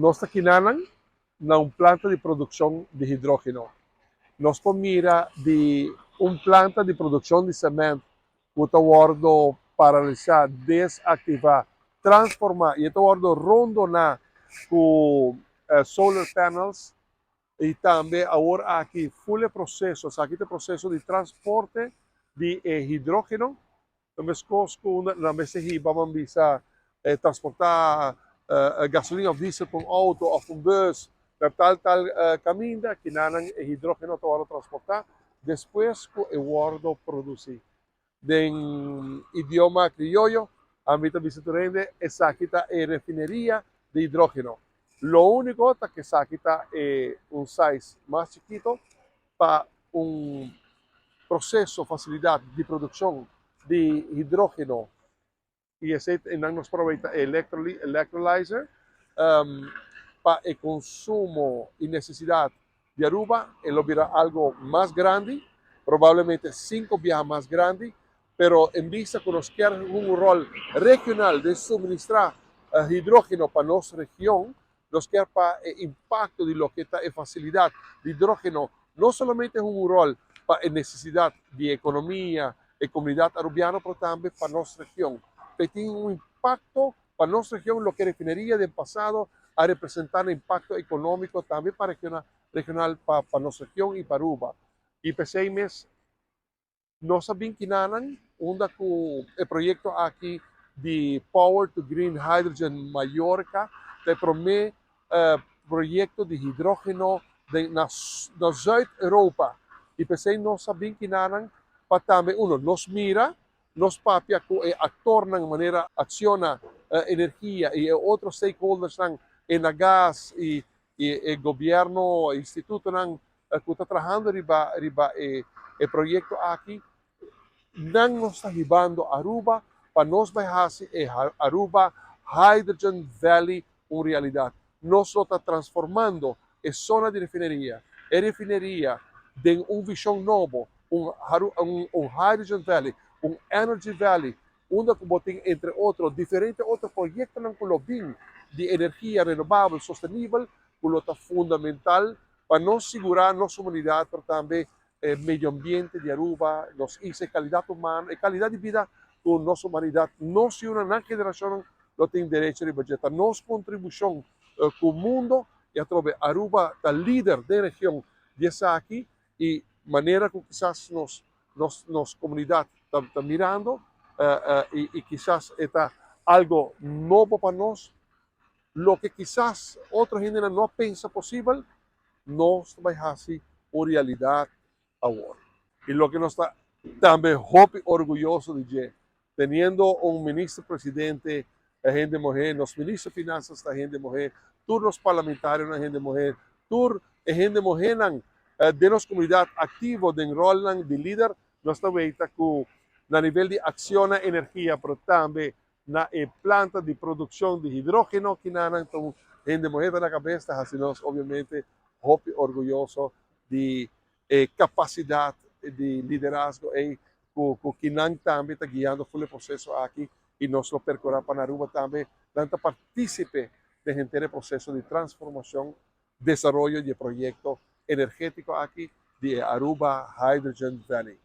nós kinahanglan ng planta de produção de hidrogênio. Nós pomira de planta de produção de cimento, o tawardo paralisar, desativar, transformar, e tawardo rondo na com solar panels e também agora aqui full processo, aqui tem processo de transporte de hidrogênio, na vez vamos bisa transportar gasolina ou diesel com auto ou com bus, na tal caminho que nanang hidrogênio para transportar, depois que o guardo produzir. Em idioma criollo, a mí también se rende esa quita refinería de hidrógeno. Lo único es que esa quita un size más chiquito para un proceso, facilidad de producción de hidrógeno. Y ese nos provee electrolyzer para el consumo y necesidad de Aruba. Él lo verá algo más grande, probablemente 5 veces más grande, pero en vista que nos quiere un rol regional de suministrar hidrógeno para nuestra región, nos quiere para el impacto de lo que está en facilidad de hidrógeno, no solamente es un rol para necesidad de economía y comunidad arubiana, pero también para nuestra región. Que tiene un impacto para nuestra región, lo que refinería del pasado a representar un impacto económico también para regional para nuestra región y para Aruba. Y PCMS no saben que nanan el proyecto aquí de Power to Green Hydrogen Mallorca, te promete proyecto de hidrógeno na Zuid-Europa. Y PCMS no saben que nanan para también nos mira, nos papia que actor de manera acciona energía y otros stakeholders en la gas y el gobierno, instituto que está trabajando riba el proyecto aquí, nos está llevando a Aruba para nos dejar Aruba Hydrogen Valley una realidad. Nos lo está transformando en zona de refinería de un visión nuevo, un Hydrogen Valley, un Energy Valley, donde tem, entre otros, diferentes otros proyectos de energía renovable, sostenible, que es fundamental para nos asegurar nuestra humanidad, pero también el medio ambiente de Aruba, nos hice calidad humana y calidad de vida con nuestra humanidad. No si una generación lo tiene derecho de budgetar, nos contribución con el mundo y a través de Aruba, el líder de la región, de esa aquí, y manera que quizás nos comunidad está mirando y quizás está algo nuevo para nosotros, lo que quizás otra gente no piensa posible, nos va a hacer una realidad ahora. Y lo que nos está también orgulloso de teniendo un ministro presidente, gente mujer, los ministros de finanzas, gente mujer, turnos parlamentarios, gente mujer, gente mujer de nuestra comunidad activo de rol de líder, nos está viendo que a nivel de acción a energía, pero también na planta de producción de hidrógeno que nanan gente mujer de la cabeza, así nos obviamente orgulloso de capacidad de liderazgo y que también está guiando el proceso aquí y nos lo percorrer para Aruba también, tanto participe de gente el proceso de transformación, desarrollo de proyecto energético aquí de Aruba Hydrogen Valley.